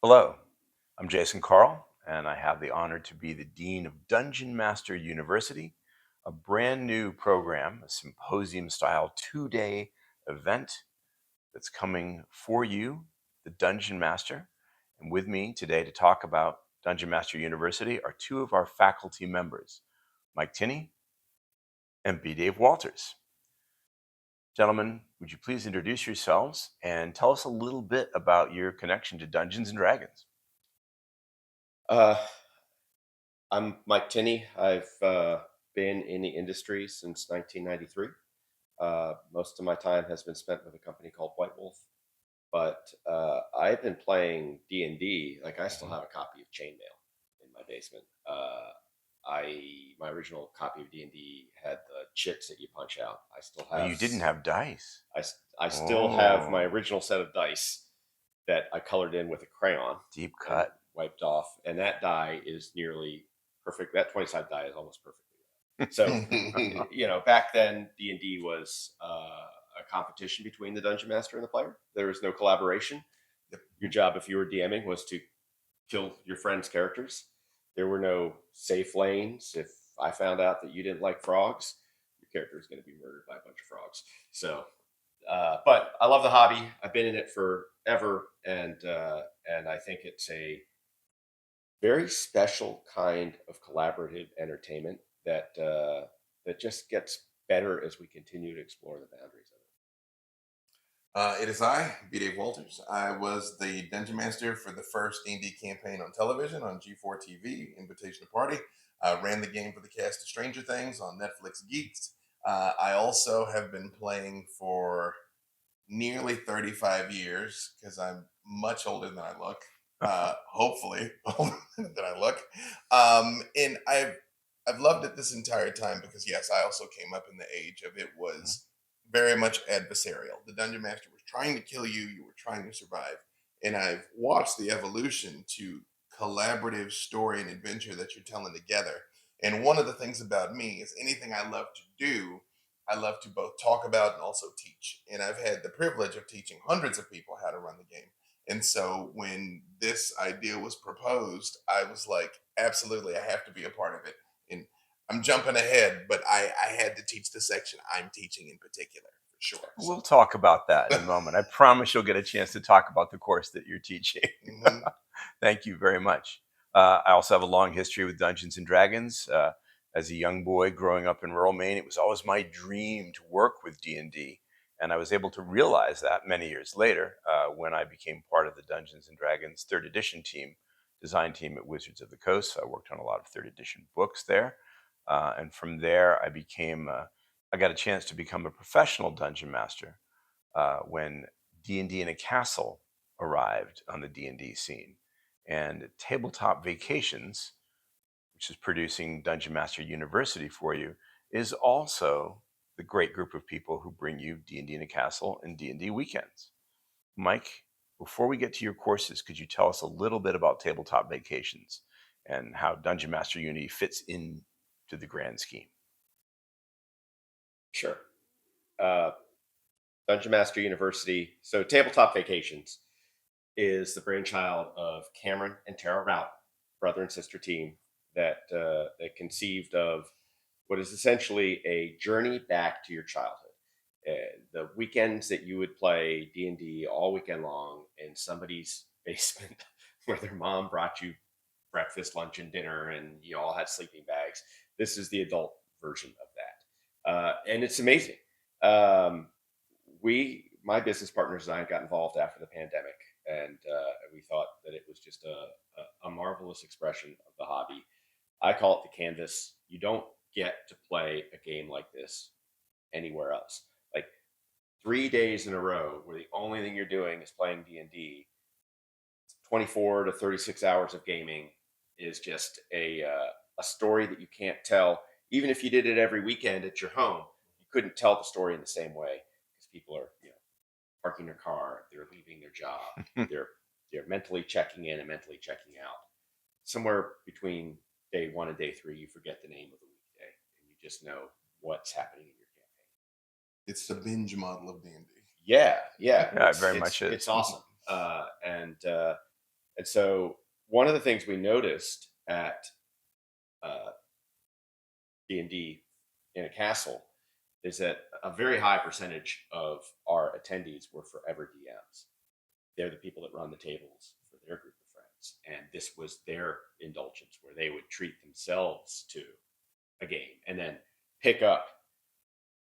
Hello, I'm Jason Carl, and I have the honor to be the Dean of Dungeon Master University, a brand new program, a symposium style 2-day event that's coming for you, the Dungeon Master. And with me today to talk about Dungeon Master University are two of our faculty members, Mike Tinney and B. Dave Walters. Gentlemen, would you please introduce yourselves and tell us a little bit about your connection to Dungeons and Dragons? Uh, I'm Mike Tinney. I've been in the industry since 1993. Most of my time has been spent with a company called White Wolf, but I've been playing D&D. Like I still have a copy of Chainmail in my basement. My original copy of D&D had the chips that you punch out. I still Oh, have. you didn't have dice. I still have my Oh, original set of dice that I colored in with a crayon deep and cut. wiped off, and that die is nearly perfect. That 20-side die is almost perfect. So, back then D&D was a competition between the dungeon master and the player. There was no collaboration. Your job, if you were DMing, was to kill your friends' characters. There were no safe lanes. If I found out that you didn't like frogs, your character is going to be murdered by a bunch of frogs. So, but I love the hobby. I've been in it forever, and I think it's a very special kind of collaborative entertainment that just gets better as we continue to explore the boundaries of It is I, B. Dave Walters. I was the Dungeon Master for the first D&D campaign on television on G4 TV, Invitation to Party. I ran the game for the cast of Stranger Things on Netflix Geeks. I also have been playing for nearly 35 years because I'm much older than I look. Hopefully, older than I look. And I've loved it this entire time because yes, I also came up in the age of it was very much adversarial. The dungeon master was trying to kill you, you were trying to survive. And I've watched the evolution to collaborative story and adventure that you're telling together. And one of the things about me is anything I love to do, I love to both talk about and also teach. And I've had the privilege of teaching hundreds of people how to run the game. And so when this idea was proposed, I was like, absolutely, I have to be a part of it. And I'm jumping ahead, but I had to teach the section I'm teaching in particular for sure. We'll talk about that in a moment. I promise you'll get a chance to talk about the course that you're teaching. Mhm. Thank you very much. I also have a long history with Dungeons and Dragons. As a young boy growing up in rural Maine, it was always my dream to work with D&D, and I was able to realize that many years later when I became part of the Dungeons and Dragons third edition design team at Wizards of the Coast. I worked on a lot of third edition books there, and from there I got a chance to become a professional dungeon master when D&D in a Castle arrived on the D&D scene. And Tabletop Vacations, which is producing Dungeon Master University for you, is also the great group of people who bring you D&D in a Castle and D&D weekends. Mike, before we get to your courses, could you tell us a little bit about Tabletop Vacations and how Dungeon Master Uni fits into the grand scheme? Sure. Uh, Dungeon Master University. So, Tabletop Vacations is the brainchild of Cameron and Tara Rout, brother and sister team, that conceived of what is essentially a journey back to your childhood. The weekends that you would play D&D all weekend long in somebody's basement where their mom brought you breakfast, lunch, and dinner, and you all had sleeping bags. This is the adult version of that, and it's amazing. Um, my business partners and I got involved after the pandemic, and we thought that it was just a marvelous expression of the hobby. I call it the canvas. You don't get to play a game like this anywhere else. Like 3 days in a row, where the only thing you're doing is playing D&D, 24 to 36 hours of gaming is just a story that you can't tell. Even if you did it every weekend at your home, you couldn't tell the story in the same way because people are, parking their car, they're leaving their job, they're mentally checking in and mentally checking out. Somewhere between day one and day three, you forget the name of the weekday, and you just know what's happening in your campaign. It's the binge model of D&D. Yeah, Yeah, it it's very much is. it's awesome, and And so one of the things we noticed at D&D in a castle is that a very high percentage of our attendees were forever DMs. They're the people that run the tables for their group of friends. And this was their indulgence where they would treat themselves to a game and then pick up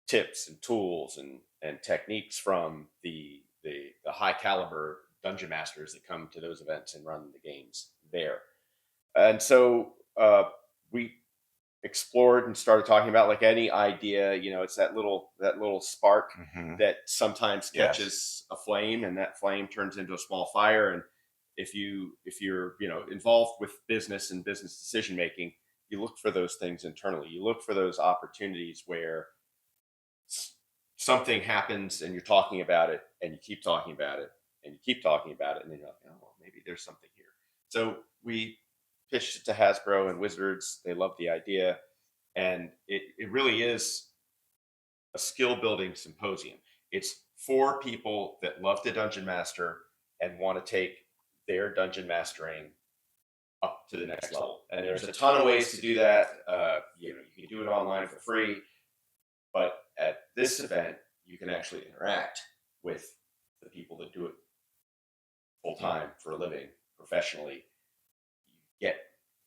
tips and tools and techniques from the high caliber dungeon masters that come to those events and run the games there. And so we explored and started talking about, like any idea, it's that little spark that sometimes catches a flame, and that flame turns into a small fire. And if you're involved with business and business decision making, you look for those things internally. You look for those opportunities where something happens and you're talking about it and you keep talking about it and you keep talking about it, and then you're like, oh, well, maybe there's something here. So we pitched it to Hasbro and Wizards. They loved the idea, and it really is a skill building symposium. It's for people that love to dungeon master and want to take their dungeon mastering up to the next level. And there's a ton of ways to do that. You can do it online for free, but at this event, you can actually interact with the people that do it full time for a living, professionally. You get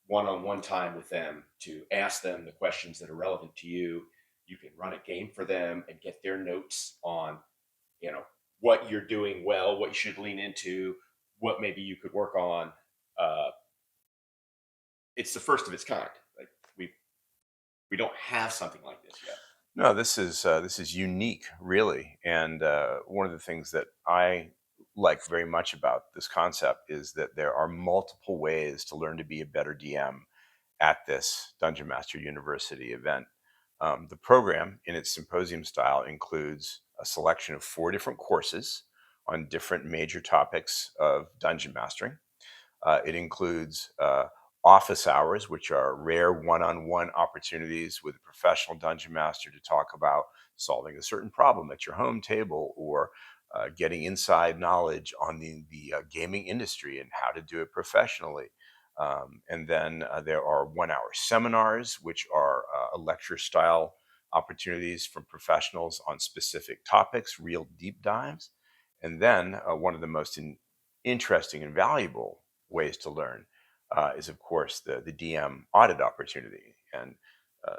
one-on-one time with them to ask them the questions that are relevant to you. You can run a game for them and get their notes on, what you're doing well, what you should lean into, what maybe you could work on. It's the first of its kind. Like we don't have something like this yet. No, this is unique, really. And one of the things that I like very much about this concept is that there are multiple ways to learn to be a better DM at this Dungeon Master University event. The program, in its symposium style, includes a selection of 4 different courses on different major topics of dungeon mastering. It includes office hours, which are rare one-on-one opportunities with a professional dungeon master to talk about solving a certain problem at your home table, or getting inside knowledge on the gaming industry and how to do it professionally. And then there are 1-hour seminars, which are a lecture style opportunities from professionals on specific topics, real deep dives. And then one of the most interesting and valuable ways to learn is, of course, the DM audit opportunity. And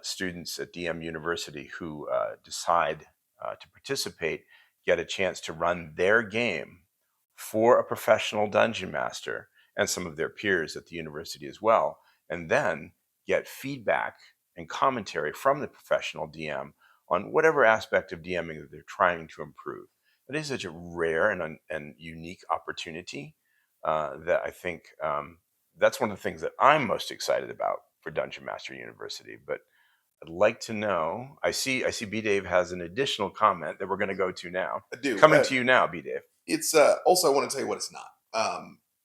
students at DM University who decide to participate get a chance to run their game for a professional dungeon master and some of their peers at the university as well, and then get feedback and commentary from the professional DM on whatever aspect of DMing that they're trying to improve. It is such a rare and unique opportunity that I think that's one of the things that I'm most excited about for Dungeon Master University. But I'd like to know. I see B Dave has an additional comment that we're going to go to now. I do. Coming to you now, B Dave. It's also, I want to tell you what it's not.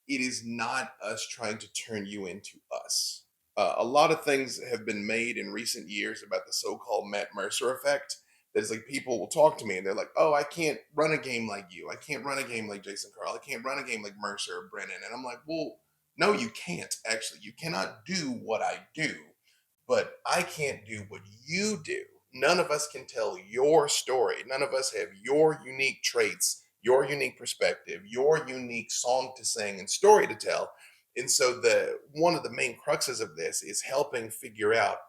It is not us trying to turn you into us. A lot of things have been made in recent years about the so-called Matt Mercer effect. That is, like, people will talk to me and they're like, "Oh, I can't run a game like you. I can't run a game like Jason Carl. I can't run a game like Mercer or Brennan." And I'm like, "Well, no, you can't. Actually, you cannot do what I do, but I can't do what you do. None of us can tell your story. None of us have your unique traits, your unique perspective, your unique song to sing and story to tell." And so the one of the main cruxes of this is helping figure out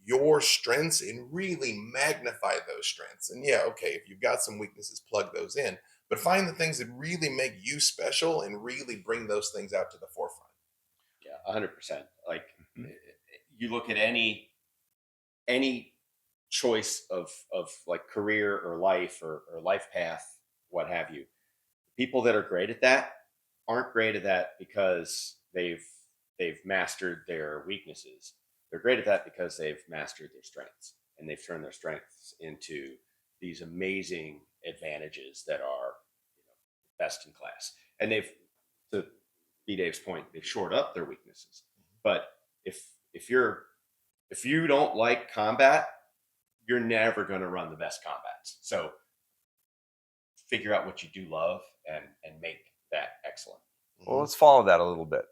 your strengths and really magnify those strengths. And yeah, okay, if you've got some weaknesses, plug those in, but find the things that really make you special and really bring those things out to the forefront. Yeah, 100%. Like, Mhm. you look at any choice of like career or life or life path, what have you. People that are great at that aren't great at that because they've mastered their weaknesses. They're great at that because they've mastered their strengths, and they've turned their strengths into these amazing advantages that are, best in class. And they've, to B Dave's point, they've shored up their weaknesses. But if you don't like combat, you're never going to run the best combats. So figure out what you do love and make that excellent. Well, let's follow that a little bit.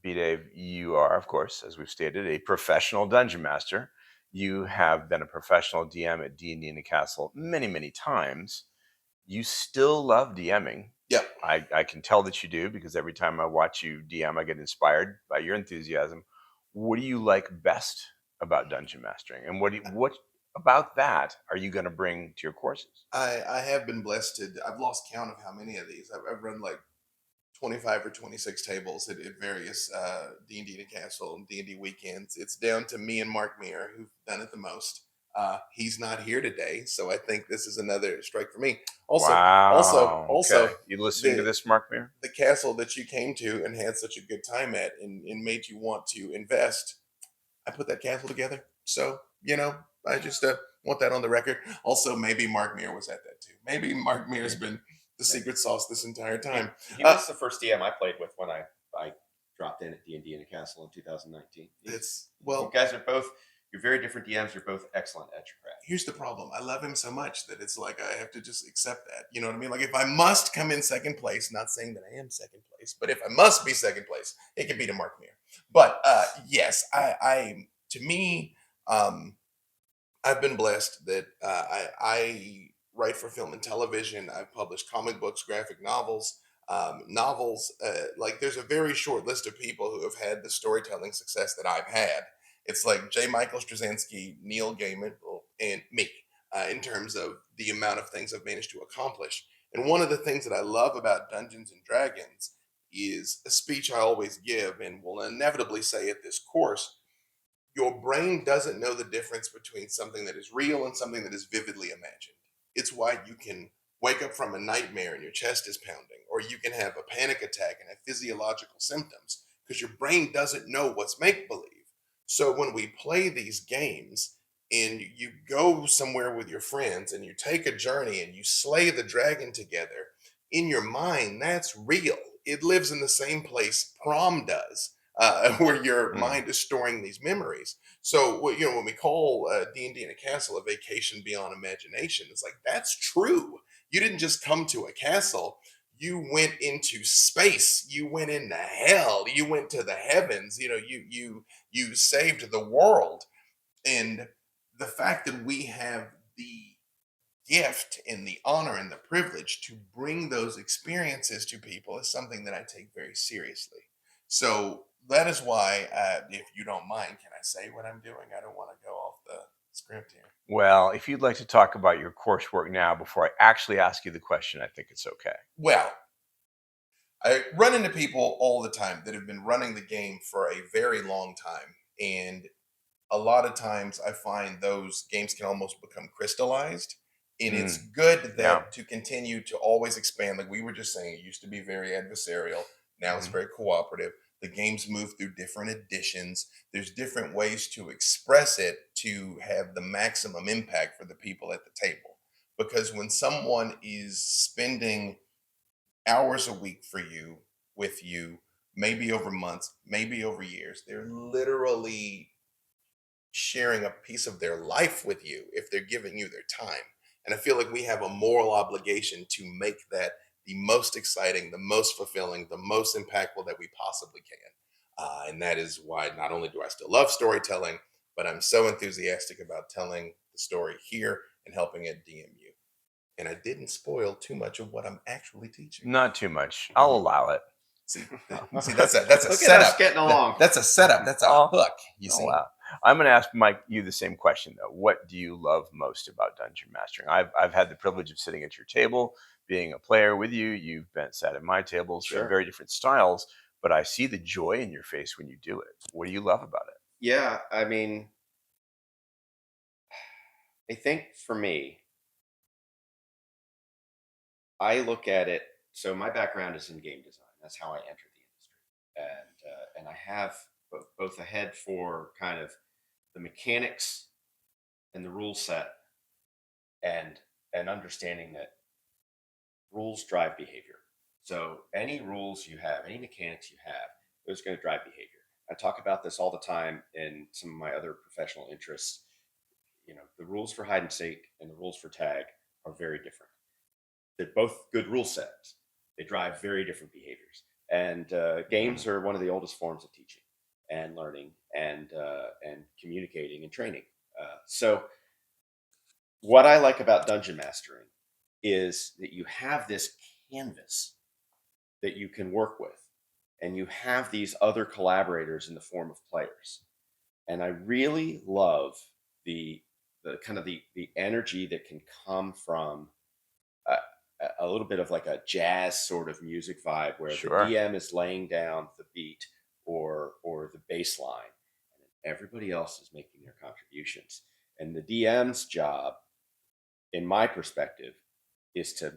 B-Dave, you are, of course, as we've stated, a professional dungeon master. You have been a professional DM at D&D in the Castle many, many times. You still love DMing. Yep. I can tell that you do, because every time I watch you DM, I get inspired by your enthusiasm. What do you like best about dungeon mastering, and what about that are you going to bring to your courses? I have been blessed to. I've lost count of how many of these. I've run like 25 or 26 tables at various D&D to Castle and D&D weekends. It's down to me and Mark Meir, who've done it the most. He's not here today, so I think this is another strike for me. Wow. Also, Okay. You listening to the this, Mark Meir? the castle that you came to and had such a good time at and made you want to invest. I put that castle together, so I just want that on the record. Also, maybe Mark Meir was at that too. Maybe Mark Meir has been the secret sauce this entire time. He was the first DM I played with when I dropped in at D&D in a Castle in 2019. You guys are both, you're very different DMs. You're both excellent at your craft. Here's the problem. I love him so much that it's like I have to just accept that. You know what I mean? Like if I must come in second place, not saying that I am second place, but if I must be second place, it can be to Mark Meir. But yes, I to me, I've been blessed that I write for film and television. I've published comic books, graphic novels, novels. Like there's a very short list of people who have had the storytelling success that I've had. It's like J. Michael Straczynski, Neil Gaiman, and me in terms of the amount of things I've managed to accomplish. And one of the things that I love about Dungeons and Dragons is a speech I always give and will inevitably say at this course. Your brain doesn't know the difference between something that is real and something that is vividly imagined. It's why you can wake up from a nightmare and your chest is pounding, or you can have a panic attack and have physiological symptoms because your brain doesn't know what's make believe. So when we play these games and you go somewhere with your friends and you take a journey and you slay the dragon together, in your mind, that's real. It lives in the same place prom does. Where your mind is storing these memories. So, when we call D&D in a Castle a vacation beyond imagination, it's like that's true. You didn't just come to a castle; you went into space. You went into hell. You went to the heavens. You saved the world. And the fact that we have the gift and the honor and the privilege to bring those experiences to people is something that I take very seriously. So that is why, if you don't mind, can I say what I'm doing? I don't want to go off the script here. Well, if you'd like to talk about your coursework now before I actually ask you the question, I think it's okay. Well, I run into people all the time that have been running the game for a very long time. And a lot of times I find those games can almost become crystallized. And it's good that to continue to always expand. Like we were just saying, it used to be very adversarial. Now it's very cooperative. The games move through different editions. There's different ways to express it to have the maximum impact for the people at the table. Because when someone is spending hours a week with you, maybe over months, maybe over years, they're literally sharing a piece of their life with you if they're giving you their time. And I feel like we have a moral obligation to make that the most exciting, the most fulfilling, the most impactful that we possibly can. And that is why not only do I still love storytelling, but I'm so enthusiastic about telling the story here and helping at DMU. And I didn't spoil too much of what I'm actually teaching. Not too much. I'll allow it. See, that's a Look setup. at us getting along. That's a setup. That's a hook. You I'll see. allow it. I'm going to ask Mike you the same question though. What do you love most about dungeon mastering? I've had the privilege of sitting at your table, being a player with you. You've sat at my tables. Sure. Very different styles, but I see the joy in your face when you do it. What do you love about it? Yeah, I mean, I think for me, I look at it. So my background is in game design. That's how I entered the industry, and I have both a head for kind of the mechanics and the rule set, and understanding that rules drive behavior. So any rules you have, any mechanics you have, those are going to drive behavior. I talk about this all the time in some of my other professional interests. The rules for hide and seek and the rules for tag are very different. They're both good rule sets. They drive very different behaviors. And games are one of the oldest forms of teaching and learning and communicating and training. So what I like about dungeon mastering is that you have this canvas that you can work with, and you have these other collaborators in the form of players. And I really love the kind of the energy that can come from a, a little bit of like a jazz sort of music vibe, where the Sure. DM is laying down the beat or the bass line, and everybody else is making their contributions. And the DM's job, in my perspective, is to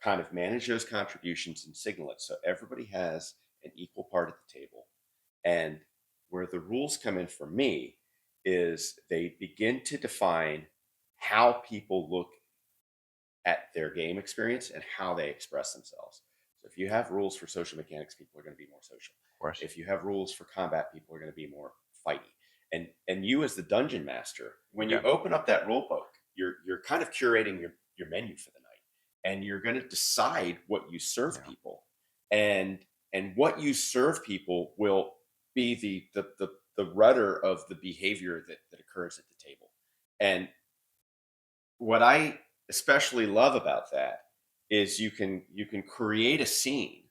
kind of manage those contributions and signal it so everybody has an equal part at the table. And where the rules come in for me is they begin to define how people look at their game experience and how they express themselves. So if you have rules for social mechanics, people are going to be more social. Of course. If you have rules for combat, people are going to be more fighty. And you as the dungeon master, when you open up that rule book, you're kind of curating your menu for the night, and you're going to decide what you serve people, and what you serve people will be the rudder of the behavior that occurs at the table. And what I especially love about that is you can create a scene.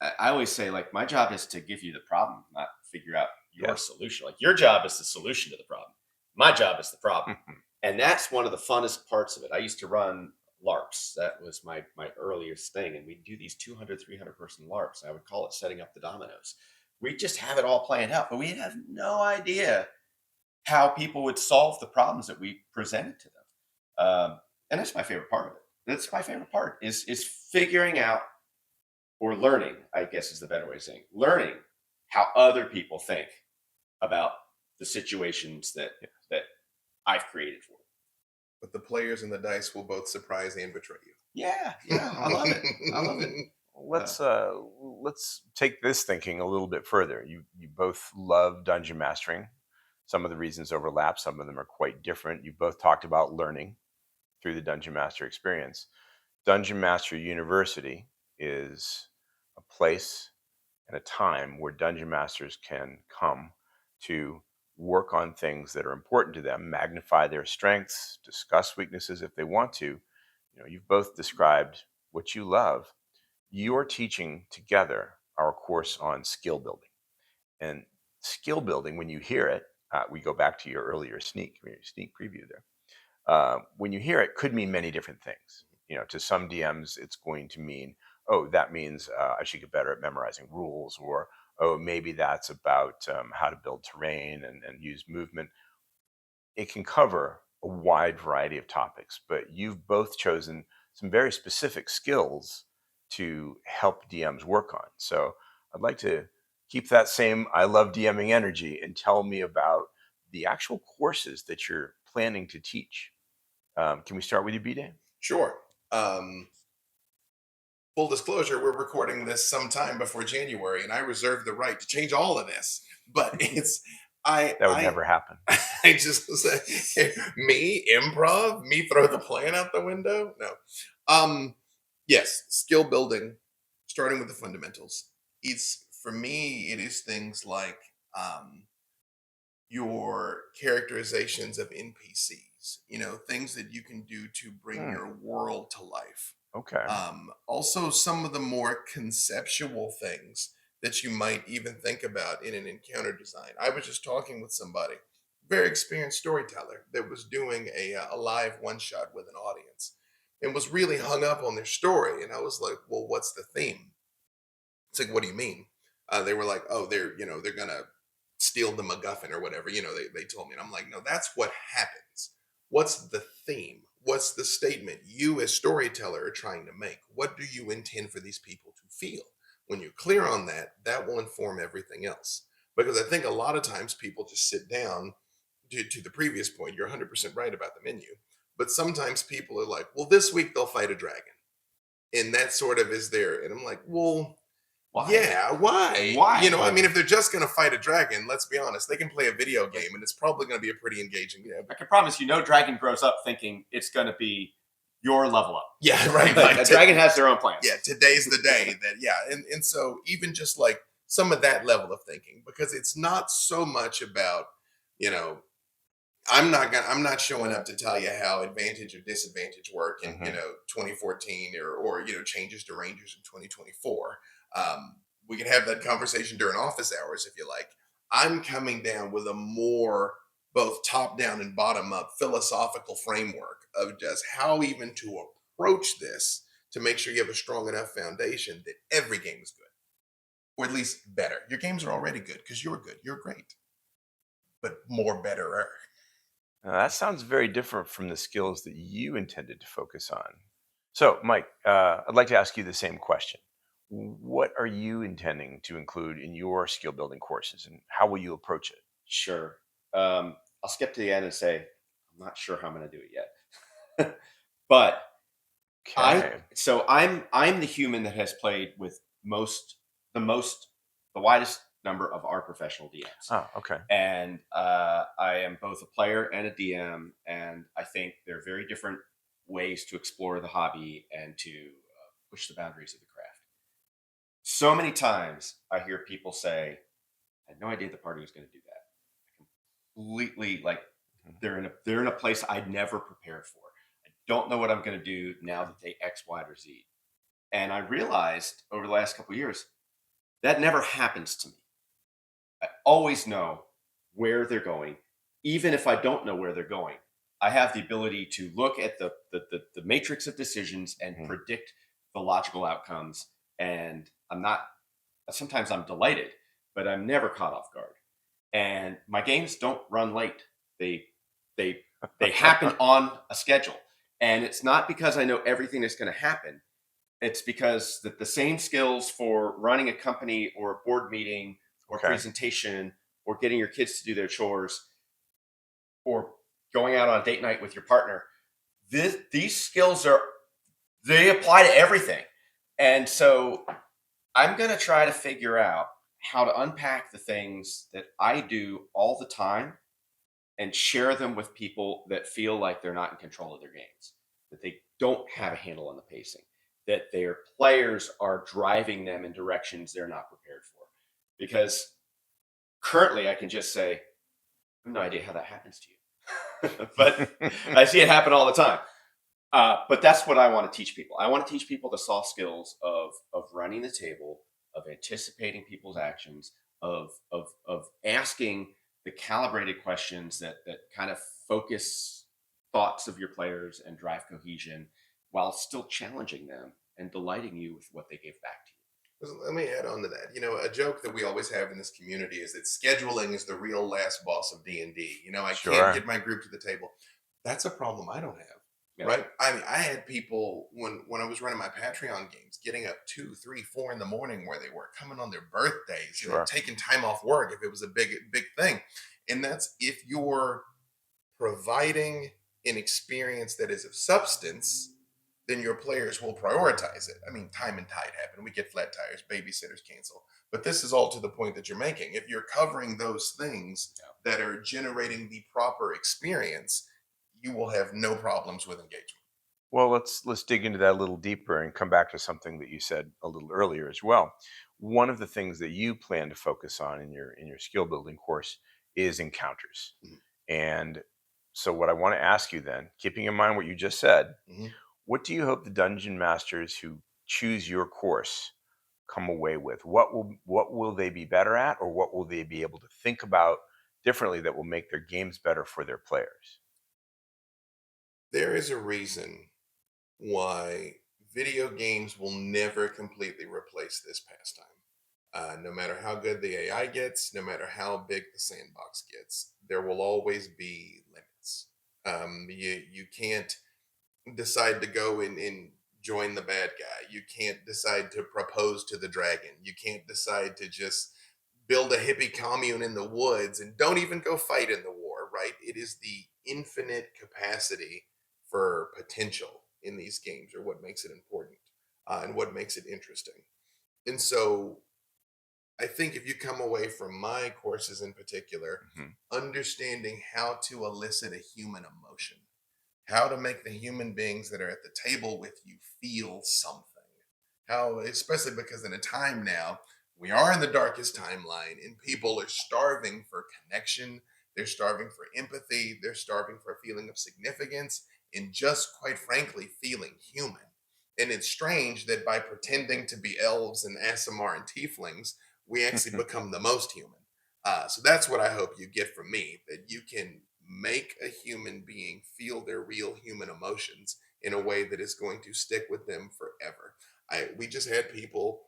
I always say, like, my job is to give you the problem, not figure out your solution. Like, your job is the solution to the problem. My job is the problem. And that's one of the funnest parts of it. I used to run LARPs. That was my earliest thing. And we'd do these 200, 300 person LARPs. I would call it setting up the dominoes. We just have it all planned out, but we have no idea how people would solve the problems that we presented to them. And that's my favorite part of it. That's my favorite part is figuring out, or learning, I guess is the better way of saying, learning how other people think about the situations that I've created for them. But the players and the dice will both surprise and betray you. Yeah, I love it. I love it. Let's take this thinking a little bit further. You both love dungeon mastering. Some of the reasons overlap. Some of them are quite different. You both talked about learning through the Dungeon Master experience. Dungeon Master University is a place and a time where dungeon masters can come to work on things that are important to them, magnify their strengths, discuss weaknesses if they want to. You've both described what you love. You're teaching together our course on skill building. And skill building, when you hear it, we go back to your earlier sneak preview there. When you hear it, could mean many different things. To some DMs, it's going to mean, oh, that means I should get better at memorizing rules, or oh, maybe that's about how to build terrain and use movement. It can cover a wide variety of topics, but you've both chosen some very specific skills to help DMs work on. So I'd like to keep that same I love DMing energy and tell me about the actual courses that you're planning to teach. Can we start with you, B-Day? Sure. Full disclosure, we're recording this sometime before January, and I reserve the right to change all of this. But that would never happen. I just say, me improv, me throw the plan out the window. No. Yes, skill building, starting with the fundamentals. For me, it is things like your characterizations of NPCs, things that you can do to bring your world to life. Okay. Also, some of the more conceptual things that you might even think about in an encounter design. I was just talking with somebody, very experienced storyteller, that was doing a live one-shot with an audience and was really hung up on their story. And I was like, well, what's the theme? It's like, what do you mean? They were like, oh, they're going to steal the MacGuffin or whatever, they told me. And I'm like, no, that's what happens. What's the theme? What's the statement you as storyteller are trying to make? What do you intend for these people to feel? When you're clear on that, that will inform everything else. Because I think a lot of times people just sit down to the previous point. You're 100% right about the menu. But sometimes people are like, well, this week they'll fight a dragon. And that sort of is there. And I'm like, well, why? Yeah, why? Why? I mean, if they're just going to fight a dragon, let's be honest, they can play a video game and it's probably going to be a pretty engaging game. I can promise you, no dragon grows up thinking it's going to be your level up. Yeah, right. Like, Like a dragon has their own plans. yeah, today's the day that and so even just like some of that level of thinking, because it's not so much about, you know, I'm not showing up to tell you how advantage or disadvantage work in, Mhm. 2014 or changes to Rangers in 2024. We can have that conversation during office hours if you like. I'm coming down with a more both top down and bottom up philosophical framework of just how even to approach this to make sure you have a strong enough foundation that every game is good, or at least better. Your games are already good because you're good, you're great, but more betterer. Now, that sounds very different from the skills that you intended to focus on. So, Mike, I'd like to ask you the same question. What are you intending to include in your skill building courses, and how will you approach it? Sure. I'll skip to the end and say, I'm not sure how I'm going to do it yet. But Okay. I'm the human that has played with the most, the widest number of our professional DMs. Oh, okay. And I am both a player and a DM, and I think they're very different ways to explore the hobby and to push the boundaries of the craft. So many times I hear people say, "I had no idea the party was going to do that." Completely, like, Mhm. they're in a place I'd never prepared for. I don't know what I'm going to do now that they X, Y, or Z. And I realized over the last couple of years that never happens to me. I always know where they're going, even if I don't know where they're going. I have the ability to look at the matrix of decisions and Mhm. predict the logical outcomes. And sometimes I'm delighted, but I'm never caught off guard. And my games don't run late. They they they happen on a schedule. And it's not because I know everything that's going to happen. It's because the same skills for running a company or a board meeting or Okay. presentation or getting your kids to do their chores or going out on a date night with your partner, these skills they apply to everything. And so I'm going to try to figure out how to unpack the things that I do all the time and share them with people that feel like they're not in control of their games, that they don't have a handle on the pacing, that their players are driving them in directions they're not prepared for. Because currently I can just say, I have no idea how that happens to you. But I see it happen all the time. But that's what I want to teach people. I want to teach people the soft skills of running the table, of anticipating people's actions, of asking the calibrated questions that kind of focus thoughts of your players and drive cohesion while still challenging them and delighting you with what they gave back to you. Let me add on to that. A joke that we always have in this community is that scheduling is the real last boss of D&D. I can't Sure. get my group to the table. That's a problem I don't have, Yeah. right? I mean, I had people when I was running my Patreon games getting up 2, 3, 4 in the morning where they were coming on their birthdays, Sure. taking time off work if it was a big thing. And that's if you're providing an experience that is of substance, then your players will prioritize it. I mean, time and tide happen. We get flat tires, babysitters cancel. But this is all to the point that you're making. If you're covering those things that are generating the proper experience, you will have no problems with engagement. Well, let's dig into that a little deeper and come back to something that you said a little earlier as well. One of the things that you plan to focus on in your skill building course is encounters. Mhm. And so what I want to ask you then, keeping in mind what you just said, Mhm. what do you hope the dungeon masters who choose your course come away with? What will they be better at, or what will they be able to think about differently that will make their games better for their players? There is a reason why video games will never completely replace this pastime. No matter how good the AI gets, no matter how big the sandbox gets, there will always be limits. You can't decide to go and join the bad guy. You can't decide to propose to the dragon. You can't decide to just build a hippie commune in the woods and don't even go fight in the war, right? It is the infinite capacity for potential in these games or what makes it important and what makes it interesting. And so I think if you come away from my courses in particular, Mhm. understanding how to elicit a human emotion, how to make the human beings that are at the table with you feel something. How, especially because in a time now, we are in the darkest timeline and people are starving for connection. They're starving for empathy. They're starving for a feeling of significance and just quite frankly, feeling human. And it's strange that by pretending to be elves and Asimar and tieflings, we actually become the most human. So that's what I hope you get from me, that you can make a human being feel their real human emotions in a way that is going to stick with them forever. We just had people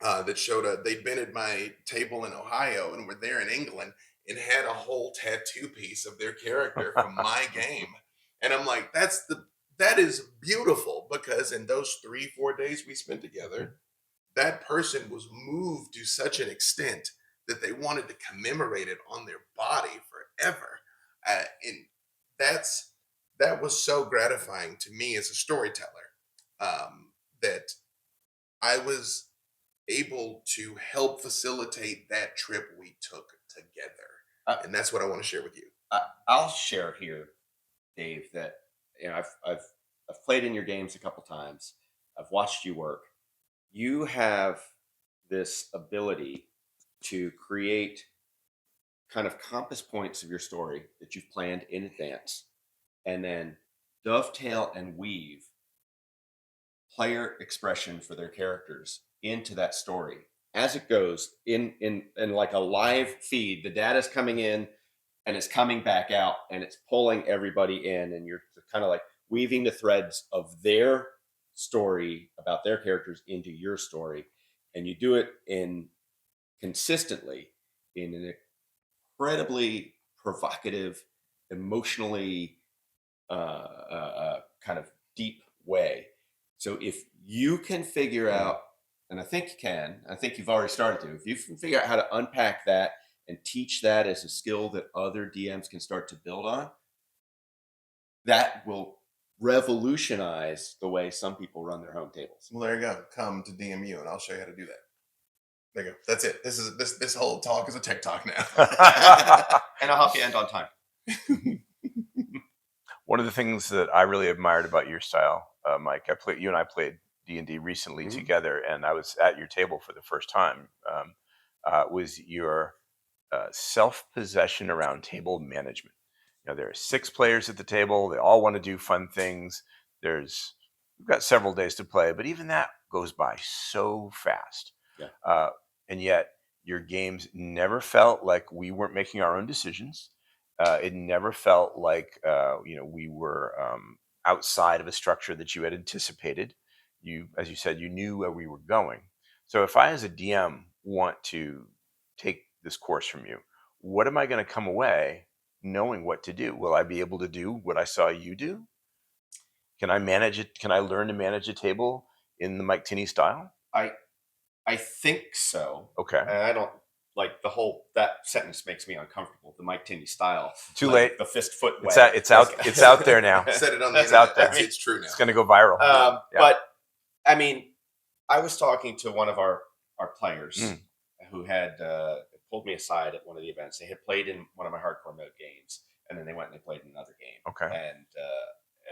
that showed up. They'd been at my table in Ohio and were there in England and had a whole tattoo piece of their character from my game. And I'm like, that is beautiful, because in those 3-4 days we spent together, that person was moved to such an extent that they wanted to commemorate it on their body forever. And that was so gratifying to me as a storyteller, that I was able to help facilitate that trip we took together. And that's what I want to share with you. I'll share here, Dave, that I've played in your games a couple times. I've watched you work. You have this ability to create kind of compass points of your story that you've planned in advance, and then dovetail and weave player expression for their characters into that story as it goes in like a live feed. The data's coming in and it's coming back out, and it's pulling everybody in, and you're kind of like weaving the threads of their story about their characters into your story, and you do it consistently in an incredibly provocative, emotionally kind of deep way. So if you can figure out, and I think you can, I think you've already started to, if you can figure out how to unpack that and teach that as a skill that other DMs can start to build on, that will revolutionize the way some people run their home tables. Well, there you go. Come to DMU and I'll show you how to do that. There you go. That's it. This whole talk is a tech talk now. And I'll help you end on time. One of the things that I really admired about your style, Mike, you and I played D&D recently together, and I was at your table for the first time, was your self-possession around table management. You know, there are 6 players at the table. They all want to do fun things. We've got several days to play, but even that goes by so fast. Yeah. And yet your games never felt like we weren't making our own decisions. It never felt like we were outside of a structure that you had anticipated. As you said, you knew where we were going. So if I, as a DM, want to take this course from you, what am I going to come away knowing what to do? Will I be able to do what I saw you do? Can I manage it? Can I learn to manage a table in the Mike Tinney style? I think so. Okay. And I don't like that sentence makes me uncomfortable. The Mike Tinney style. Too like late. The fist foot way. It's out there now. Said it on the It's internet. out there. It's true now. It's going to go viral. Yeah. But I mean, I was talking to one of our players who had pulled me aside at one of the events. They had played in one of my hardcore mode games, and then they went and they played in another game. Okay.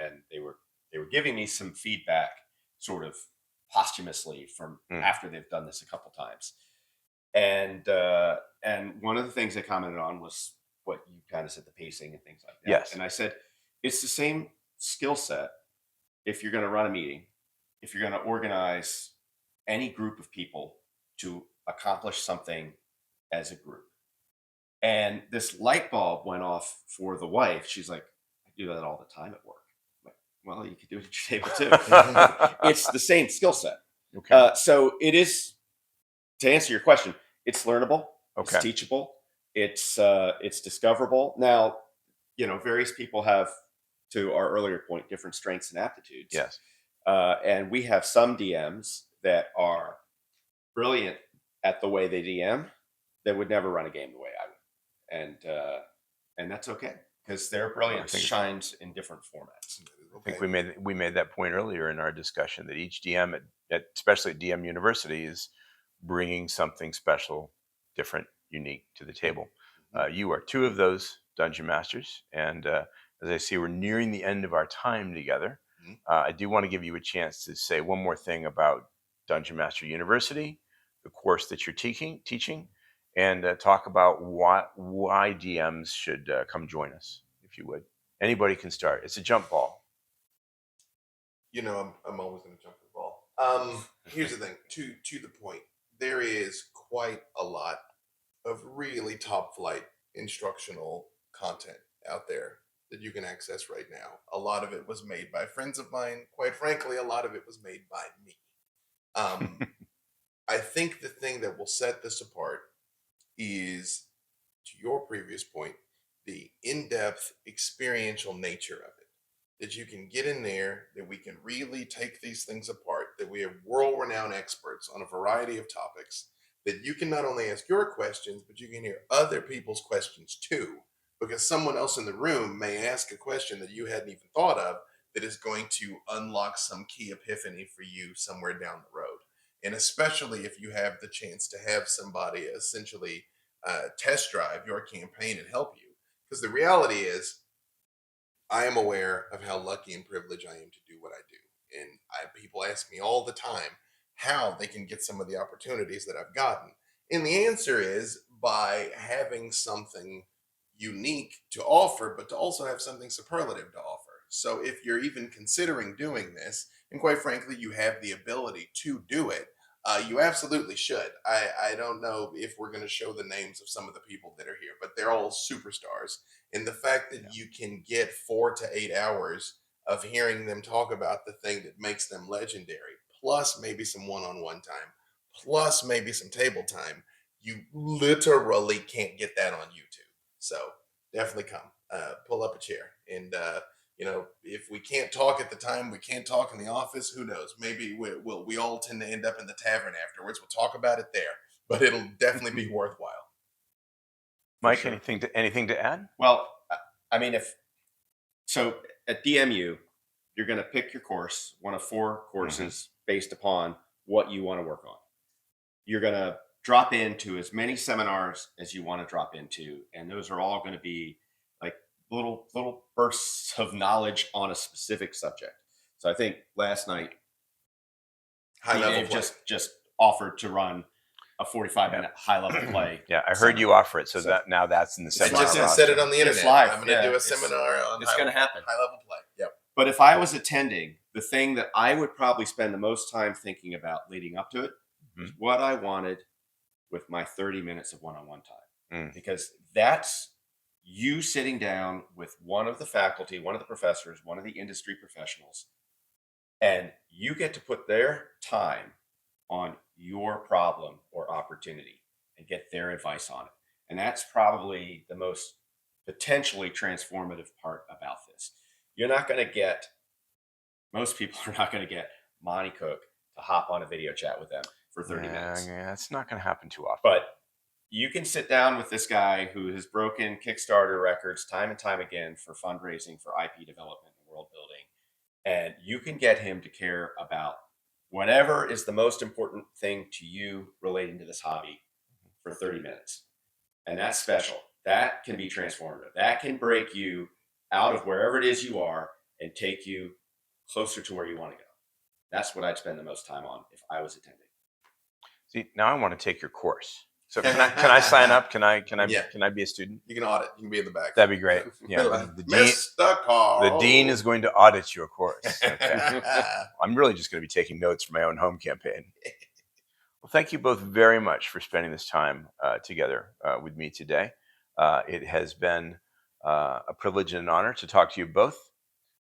And they were giving me some feedback, sort of posthumously, from after they've done this a couple times. And one of the things they commented on was what you kind of said, the pacing and things like that. Yes. And I said, it's the same skill set if you're going to run a meeting, if you're going to organize any group of people to accomplish something as a group. And this light bulb went off for the wife. She's like, I do that all the time at work. I'm like, well, you could do it at your table too. It's the same skill set. Okay. So it is, to answer your question, it's learnable. Okay. It's teachable. It's discoverable. Now, various people have, to our earlier point, different strengths and aptitudes. Yes. And we have some DMs that are brilliant at the way they DM that would never run a game the way I would. And that's okay, because their brilliance shines in different formats. I think we made that point earlier in our discussion, that each DM, especially at DM University, is bringing something special, different, unique to the table. You are 2 of those dungeon masters, and as I see we're nearing the end of our time together, I do want to give you a chance to say one more thing about Dungeon Master University, the course that you're teaching, and talk about why DMs should come join us, if you would. Anybody can start. It's a jump ball. You know, I'm always going to jump the ball. Here's the thing. To the point, there is quite a lot of really top flight instructional content out there that you can access right now. A lot of it was made by friends of mine. Quite frankly, a lot of it was made by me. I think the thing that will set this apart is, to your previous point, the in-depth experiential nature of it. That you can get in there, that we can really take these things apart, that we have world-renowned experts on a variety of topics, that you can not only ask your questions, but you can hear other people's questions too, because someone else in the room may ask a question that you hadn't even thought of that is going to unlock some key epiphany for you somewhere down the road. And especially if you have the chance to have somebody essentially test drive your campaign and help you. Because the reality is, I am aware of how lucky and privileged I am to do what I do. And people ask me all the time how they can get some of the opportunities that I've gotten. And the answer is by having something unique to offer, but to also have something superlative to offer. So if you're even considering doing this, and quite frankly, you have the ability to do it, you absolutely should. I don't know if we're going to show the names of some of the people that are here, but they're all superstars. And the fact that you can get 4 to 8 hours of hearing them talk about the thing that makes them legendary, plus maybe some one-on-one time, plus maybe some table time, you literally can't get that on YouTube. So definitely come, pull up a chair. And, if we can't talk at the time, we can't talk in the office, who knows? Maybe we all tend to end up in the tavern afterwards. We'll talk about it there, but it'll definitely be worthwhile. Mike, sure. anything to add? Well, I mean, so at DMU, you're going to pick your course, one of 4 courses based upon what you want to work on. You're going to drop into as many seminars as you want to drop into, and those are all going to be like little bursts of knowledge on a specific subject. So I think last night, High level Dave play. just offered to run a 45-minute high level play. Yeah, I heard you offer it, so that now that's in the I seminar. just roster. said it on the It's internet. live. I'm going to do a seminar on It's going to happen. high level play. Yep. But if I was attending, the thing that I would probably spend the most time thinking about leading up to it is what I wanted with my 30 minutes of one-on-one time. Because that's you sitting down with one of the faculty, one of the professors, one of the industry professionals, and you get to put their time on your problem or opportunity and get their advice on it. And that's probably the most potentially transformative part about this. Most people are not going to get Monty Cook to hop on a video chat with them for 30 minutes. Yeah, that's not going to happen too often. But you can sit down with this guy who has broken Kickstarter records time and time again for fundraising, for IP development and world building. And you can get him to care about whatever is the most important thing to you relating to this hobby for 30 minutes. And that's special. That can be transformative. That can break you out of wherever it is you are and take you closer to where you want to go. That's what I'd spend the most time on if I was attending. See, now I want to take your course. So can I sign up? Can I be a student? You can audit. You can be in the back. That'd be great. Yeah, Mr. Carl. the dean is going to audit your course. Okay. I'm really just going to be taking notes for my own home campaign. Well, thank you both very much for spending this time together with me today. It has been a privilege and an honor to talk to you both.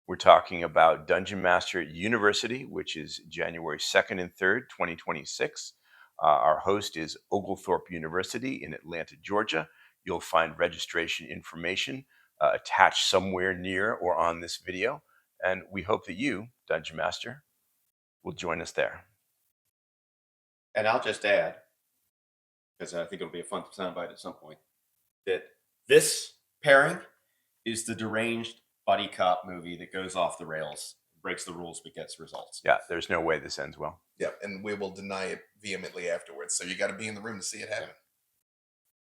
We're talking about Dungeon Master University, which is January 2nd and 3rd, 2026. Our host is Oglethorpe University in Atlanta, Georgia. You'll find registration information attached somewhere near or on this video. And we hope that you, Dungeon Master, will join us there. And I'll just add, because I think it'll be a fun soundbite at some point, that this pairing is the deranged buddy cop movie that goes off the rails, breaks the rules, but gets results. Yeah, there's no way this ends well. Yep, and we will deny it vehemently afterwards. So you got to be in the room to see it happen.